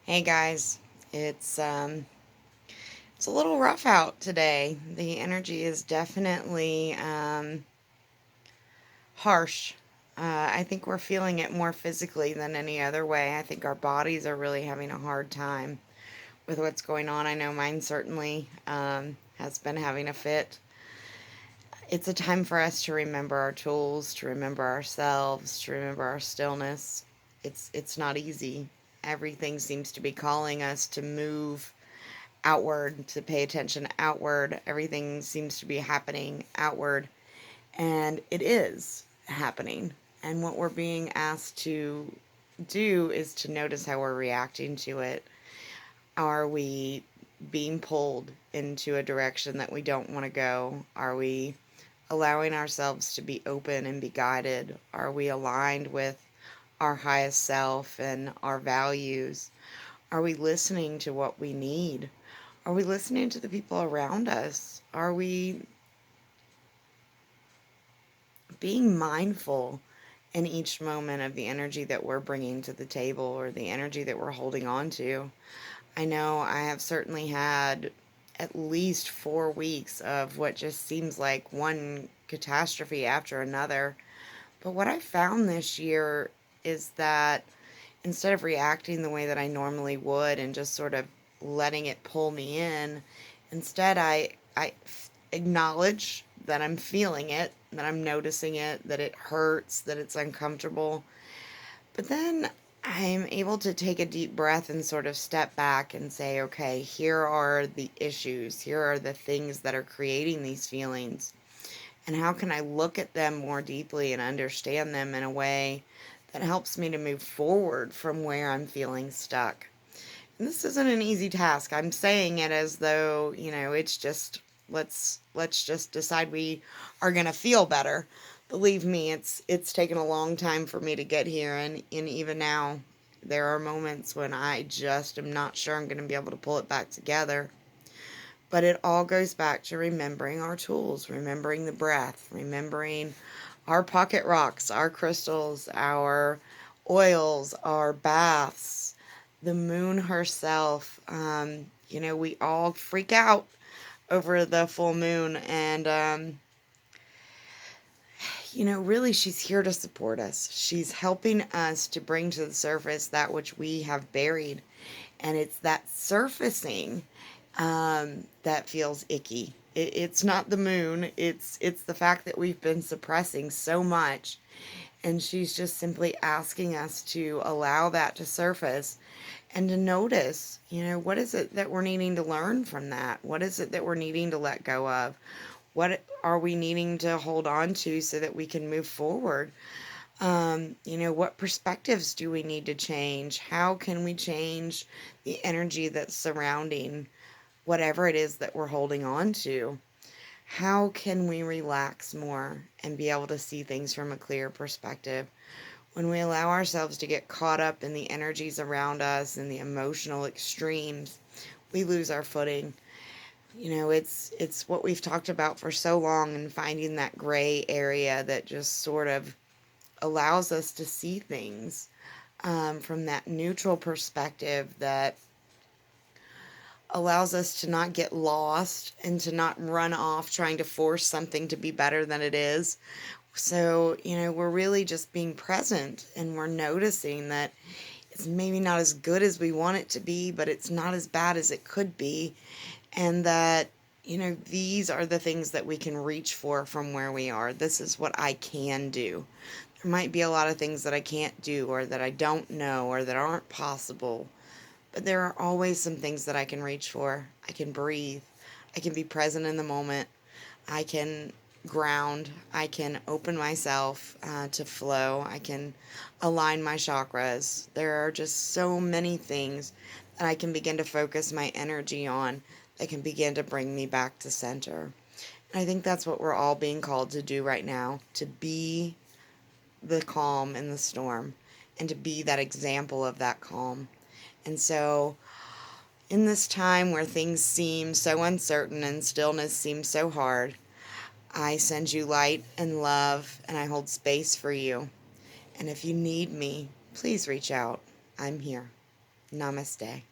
Hey guys, it's um it's a little rough out today. The energy is definitely harsh. I think we're feeling it more physically than any other way. I think our bodies are really having a hard time with what's going on. I know mine certainly has been having a fit. It's a time for us to remember our tools, to remember ourselves, to remember our stillness. It's not easy. Everything seems to be calling us to move outward, to pay attention outward. Everything seems to be happening outward, and it is happening. And what we're being asked to do is to notice how we're reacting to it. Are we being pulled into a direction that we don't want to go? Are we allowing ourselves to be open and be guided? Are we aligned with our highest self and our values? Are we listening to what we need? Are we listening to the people around us? Are we being mindful in each moment of the energy that we're bringing to the table or the energy that we're holding on to? I know I have certainly had at least 4 weeks of what just seems like one catastrophe after another. But what I found this year is that instead of reacting the way that I normally would and just sort of letting it pull me in, instead I acknowledge that I'm feeling it, that I'm noticing it, that it hurts, that it's uncomfortable. But then I'm able to take a deep breath and sort of step back and say, okay, here are the issues. Here are the things that are creating these feelings. And how can I look at them more deeply and understand them in a way that helps me to move forward from where I'm feeling stuck? And this isn't an easy task. I'm saying it as though, it's just let's just decide we are going to feel better. Believe me, it's taken a long time for me to get here, and even now there are moments when I just am not sure I'm going to be able to pull it back together. But it all goes back to remembering our tools, remembering the breath, remembering our pocket rocks, our crystals, our oils, our baths, the moon herself. We all freak out over the full moon, and really, she's here to support us. She's helping us to bring to the surface that which we have buried, and it's that surfacing that feels icky. It's not the moon. It's the fact that we've been suppressing so much, and she's just simply asking us to allow that to surface and to notice, what is it that we're needing to learn from that? What is it that we're needing to let go of? What are we needing to hold on to so that we can move forward? What perspectives do we need to change? How can we change the energy that's surrounding whatever it is that we're holding on to? How can we relax more and be able to see things from a clear perspective? When we allow ourselves to get caught up in the energies around us and the emotional extremes, we lose our footing. It's what we've talked about for so long, and finding that gray area that just sort of allows us to see things from that neutral perspective, that allows us to not get lost and to not run off trying to force something to be better than it is. So, we're really just being present, and we're noticing that it's maybe not as good as we want it to be, but it's not as bad as it could be. And that, these are the things that we can reach for from where we are. This is what I can do. There might be a lot of things that I can't do, or that I don't know, or that aren't possible. But there are always some things that I can reach for. I can breathe. I can be present in the moment. I can ground. I can open myself to flow. I can align my chakras. There are just so many things that I can begin to focus my energy on that can begin to bring me back to center. And I think that's what we're all being called to do right now, to be the calm in the storm and to be that example of that calm. And so, in this time where things seem so uncertain and stillness seems so hard, I send you light and love, and I hold space for you. And if you need me, please reach out. I'm here. Namaste.